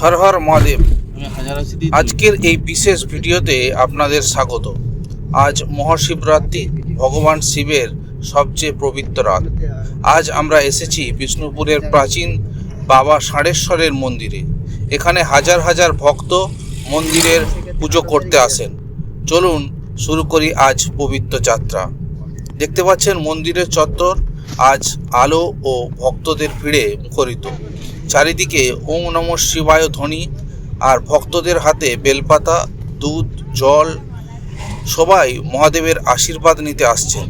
হর হর মহাদেব। আজকের এই বিশেষ ভিডিওতে আপনাদের স্বাগত। আজ মহাশিবরাত্রি, ভগবান শিবের সবচেয়ে পবিত্র রাত। আজ আমরা এসেছি বিষ্ণুপুরের প্রাচীন বাবা ষাঁড়েশ্বরের মন্দিরে। এখানে হাজার হাজার ভক্ত মন্দিরের পুজো করতে আসেন। চলুন শুরু করি আজ পবিত্র যাত্রা। দেখতে পাচ্ছেন মন্দিরের চত্বর আজ আলো ও ভক্তদের ভিড়ে মুখরিত। চারিদিকে ওম নমঃ শিবায় ধ্বনি আর ভক্তদের হাতে বেলপাতা, দুধ, জল, সবাই মহাদেবের আশীর্বাদ নিতে আসছেন।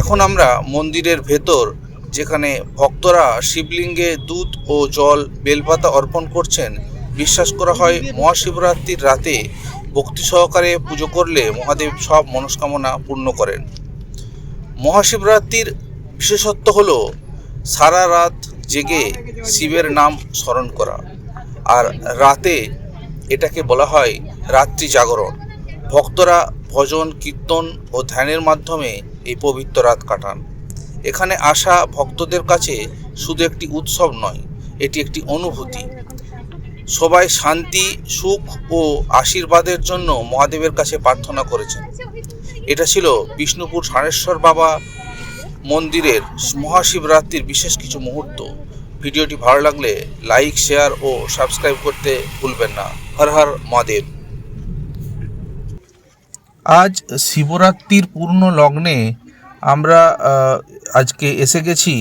এখন আমরা মন্দিরের ভেতর, যেখানে ভক্তরা শিবলিঙ্গে দুধ ও জল, বেলপাতা অর্পণ করছেন। বিশ্বাস করা হয় মহাশিবরাত্রির রাতে ভক্তি সহকারে পুজো করলে মহাদেব সব মনস্কামনা পূর্ণ করেন। মহাশিবরাত্রির বিশেষত্ব হলো সারা রাত জেগে শিবের নাম স্মরণ করা, আর রাতে এটাকে বলা হয় রাত্রি জাগরণ। ভক্তরা ভজন, কীর্তন ও ধ্যানের মাধ্যমে এই পবিত্র রাত কাটান। এখানে আসা ভক্তদের কাছে শুধু একটি উৎসব নয়, এটি একটি অনুভূতি। সবাই শান্তি, সুখ ও আশীর্বাদের জন্য মহাদেবের কাছে প্রার্থনা করেছেন। এটা ছিল বিষ্ণুপুর ষাঁড়েশ্বর বাবা মন্দিরের মহাশিবরাত্রির বিশেষ কিছু মুহূর্ত। ভিডিওটি ভালো লাগলে লাইক, শেয়ার ও সাবস্ক্রাইব করতে ভুলবেন না। হর হর মহাদেব। আজ শিবরাত্রির পূর্ণ লগ্নে আমরা আজকে এসে গেছি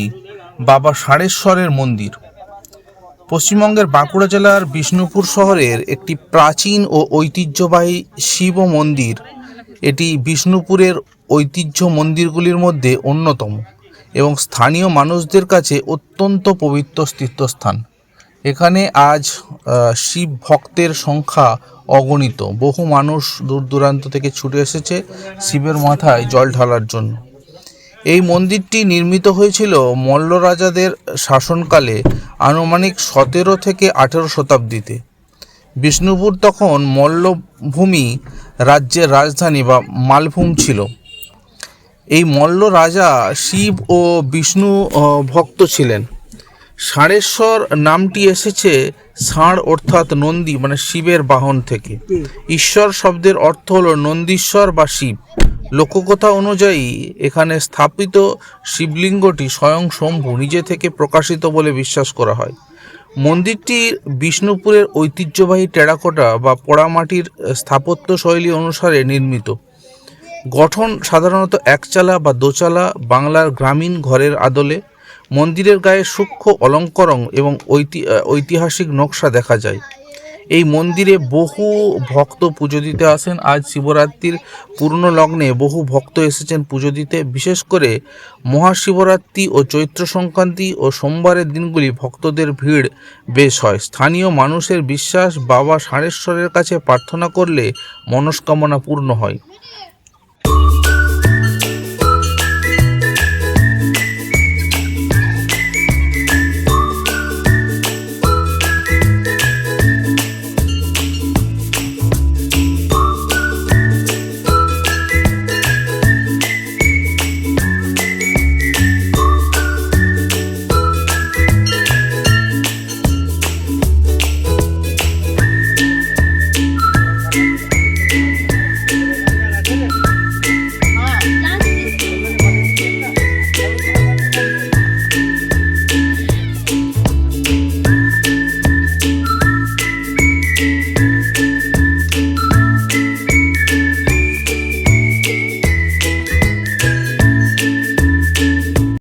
বাবা ষাঁড়েশ্বরের মন্দির। পশ্চিমবঙ্গের বাঁকুড়া জেলার বিষ্ণুপুর শহরের একটি প্রাচীন ও ঐতিহ্যবাহী শিব মন্দির। এটি বিষ্ণুপুরের ঐতিহ্য মন্দিরগুলির মধ্যে অন্যতম এবং স্থানীয় মানুষদের কাছে অত্যন্ত পবিত্র তীর্থস্থান। এখানে আজ শিব ভক্তের সংখ্যা অগণিত। বহু মানুষ দূর দূরান্ত থেকে ছুটে এসেছে শিবের মাথায় জল ঢালার জন্য। এই মন্দিরটি নির্মিত হয়েছিল মল্ল রাজাদের শাসনকালে, আনুমানিক 17 থেকে 18 শতাব্দীতে। বিষ্ণুপুর তখন মল্লভূমি রাজ্যের রাজধানী বা মালভূম ছিল। এই মল্ল রাজা শিব ও বিষ্ণু ভক্ত ছিলেন। ষাঁড়েশ্বর নামটি এসেছে ষাঁড় অর্থাৎ নন্দী, মানে শিবের বাহন থেকে। ঈশ্বর শব্দের অর্থ হলো নন্দীশ্বর বা শিব। লোককথা অনুযায়ী এখানে স্থাপিত শিবলিঙ্গটি স্বয়ং শম্ভু নিজে থেকে প্রকাশিত বলে বিশ্বাস করা হয়। মন্দিরটি বিষ্ণুপুরের ঐতিহ্যবাহী টেরাকোটা বা পোড়ামাটির স্থাপত্য শৈলী অনুসারে নির্মিত। গঠন সাধারণত একচালা বা দোচালা বাংলার গ্রামীণ ঘরের আদলে। মন্দিরের গায়ে সূক্ষ্ম অলঙ্করণ এবং ঐতিহাসিক নকশা দেখা যায়। এই মন্দিরে বহু ভক্ত পুজো দিতে আসেন। আজ শিবরাত্রির পূর্ণ লগ্নে বহু ভক্ত এসেছেন পুজো দিতে। বিশেষ করে মহাশিবরাত্রি ও চৈত্র সংক্রান্তি ও সোমবারের দিনগুলি ভক্তদের ভিড় বেশ হয়। স্থানীয় মানুষের বিশ্বাস, বাবা ষাঁড়েশ্বরের কাছে প্রার্থনা করলে মনস্কামনা পূর্ণ হয়।